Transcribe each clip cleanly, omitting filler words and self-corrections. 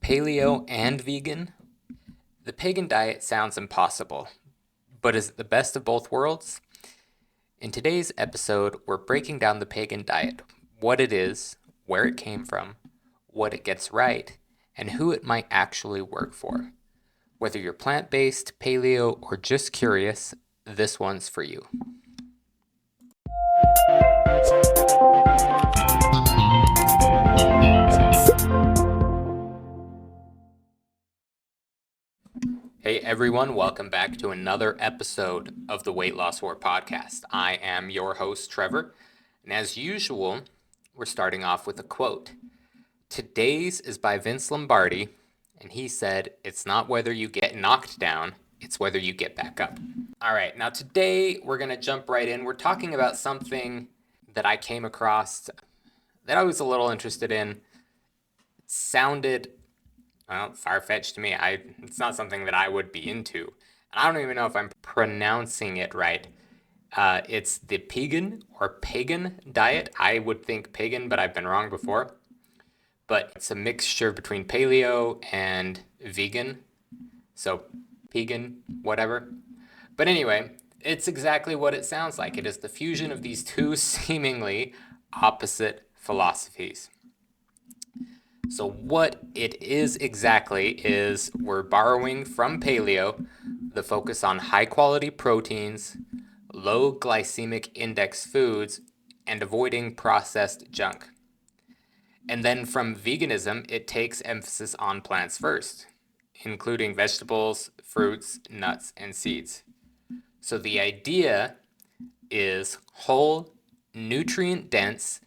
Paleo and vegan? The Pegan Diet sounds impossible, but is it the best of both worlds? In today's episode, we're breaking down the Pegan Diet, what it is, where it came from, what it gets right, and who it might actually work for. Whether you're plant-based, paleo, or just curious, this one's for you. Hey everyone, welcome back to another episode of the Weight Loss War podcast. I am your host, Trevor, and as usual, we're starting off with a quote. Today's is by Vince Lombardi, and he said, "It's not whether you get knocked down, it's whether you get back up." All right, now today we're going to jump right in. We're talking about something that I came across that I was a little interested in. It sounded far-fetched to me. It's not something that I would be into. And I don't even know if I'm pronouncing it right. It's the Pegan or Pegan Diet. I would think Pegan, but I've been wrong before. But it's a mixture between paleo and vegan. So Pegan, whatever. But anyway, it's exactly what it sounds like. It is the fusion of these two seemingly opposite philosophies. So what it is exactly is we're borrowing from paleo the focus on high quality proteins, low glycemic index foods, and avoiding processed junk. And then from veganism, it takes emphasis on plants first, including vegetables, fruits, nuts, and seeds. So the idea is whole, nutrient-dense,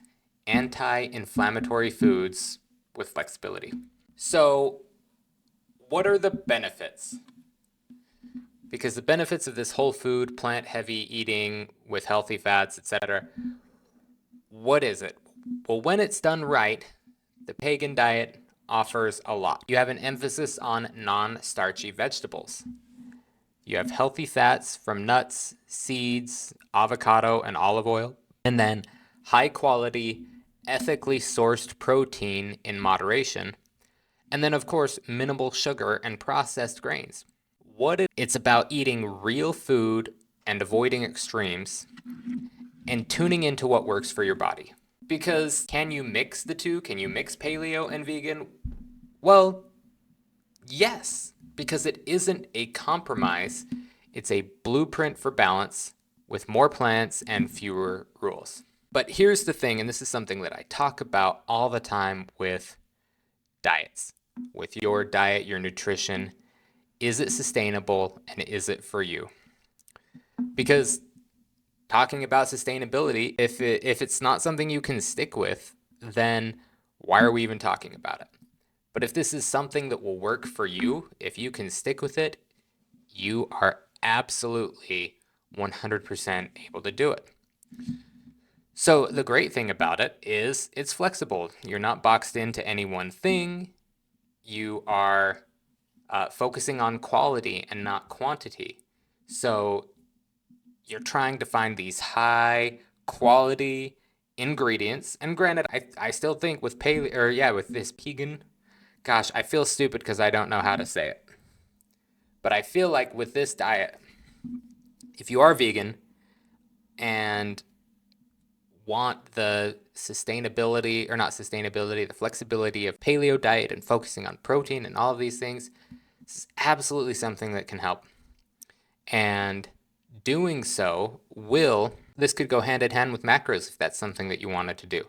anti-inflammatory foods with flexibility. So, what are the benefits? Because the benefits of this whole food, plant-heavy eating with healthy fats, etc., what is it? Well, when it's done right, the Pegan Diet offers a lot. You have an emphasis on non-starchy vegetables. You have healthy fats from nuts, seeds, avocado, and olive oil. And then high-quality, ethically sourced protein in moderation. And then, of course, minimal sugar and processed grains. It's about eating real food and avoiding extremes and tuning into what works for your body. Because can you mix the two? Can you mix paleo and vegan? Well, yes, because it isn't a compromise. It's a blueprint for balance with more plants and fewer rules. But here's the thing, and this is something that I talk about all the time with diets, with your diet, your nutrition. Is it sustainable and is it for you? Because talking about sustainability, if it's not something you can stick with, then why are we even talking about it? But if this is something that will work for you, if you can stick with it, you are absolutely 100% able to do it. So the great thing about it is it's flexible. You're not boxed into any one thing. You are focusing on quality and not quantity. So you're trying to find these high quality ingredients. And granted, I still think with with this Pegan, gosh, I feel stupid because I don't know how to say it. But I feel like with this diet, if you are vegan and want the sustainability, or not sustainability, the flexibility of paleo diet and focusing on protein and all of these things, this is absolutely something that can help. And doing so this could go hand in hand with macros if that's something that you wanted to do.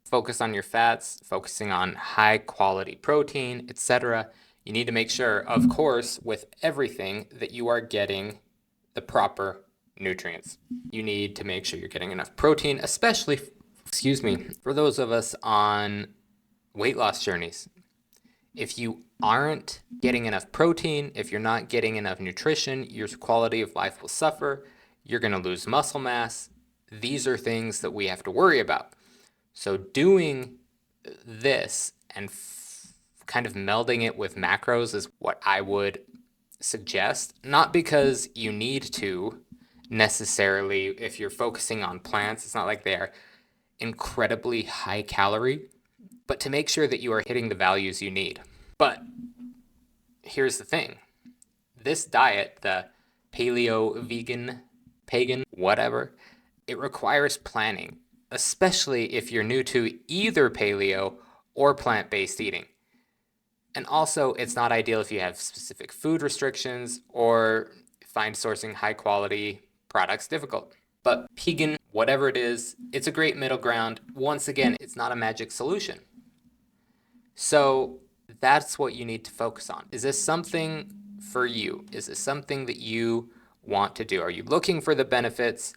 Focus on your fats, focusing on high quality protein, etc. You need to make sure, of course, with everything that you are getting the proper nutrients. You need to make sure you're getting enough protein, especially, for those of us on weight loss journeys. If you aren't getting enough protein, if you're not getting enough nutrition, your quality of life will suffer. You're going to lose muscle mass. These are things that we have to worry about. So doing this and kind of melding it with macros is what I would suggest. Not because you need to necessarily, if you're focusing on plants, it's not like they are incredibly high calorie, but to make sure that you are hitting the values you need. But here's the thing. This diet, the paleo, vegan, pagan, whatever, it requires planning, especially if you're new to either paleo or plant-based eating. And also, it's not ideal if you have specific food restrictions or find sourcing high quality products difficult. But Pegan, whatever it is, it's a great middle ground. Once again, it's not a magic solution. So that's what you need to focus on. Is this something for you? Is this something that you want to do? Are you looking for the benefits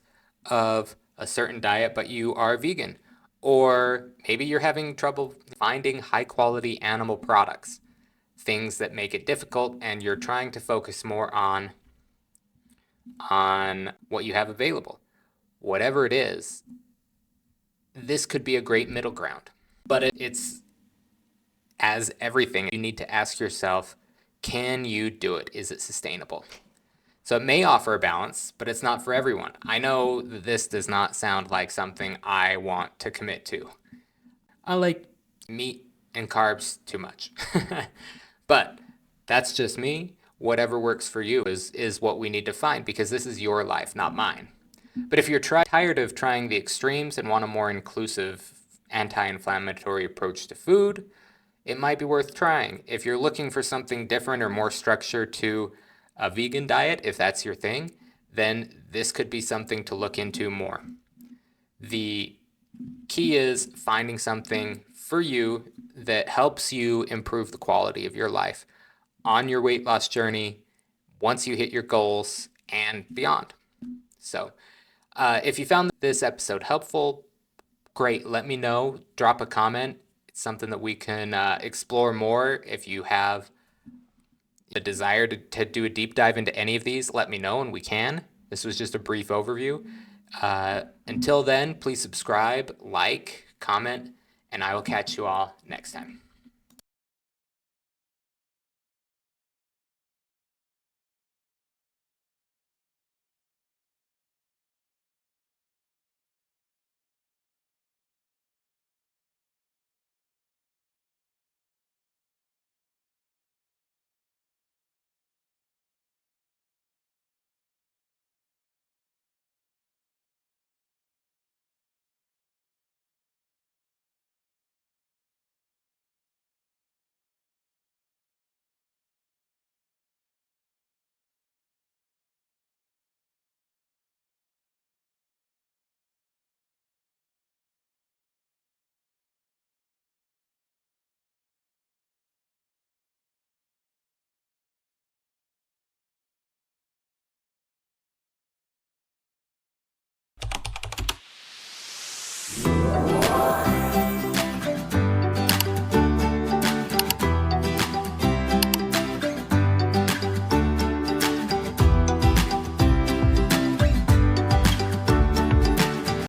of a certain diet, but you are vegan? Or maybe you're having trouble finding high quality animal products, things that make it difficult, and you're trying to focus more on what you have available. Whatever it is, this could be a great middle ground. But it's, as everything, you need to ask yourself, can you do it? Is it sustainable? So it may offer a balance, but it's not for everyone. I know that this does not sound like something I want to commit to. I like meat and carbs too much. But that's just me. Whatever works for you is what we need to find, because this is your life, not mine. But if you're tired of trying the extremes and want a more inclusive anti-inflammatory approach to food, it might be worth trying. If you're looking for something different or more structure to a vegan diet, if that's your thing, then this could be something to look into more. The key is finding something for you that helps you improve the quality of your life on your weight loss journey, once you hit your goals and beyond. So if you found this episode helpful, great. Let me know. Drop a comment. It's something that we can explore more. If you have a desire to do a deep dive into any of these, let me know and we can. This was just a brief overview. Until then, please subscribe, like, comment, and I will catch you all next time.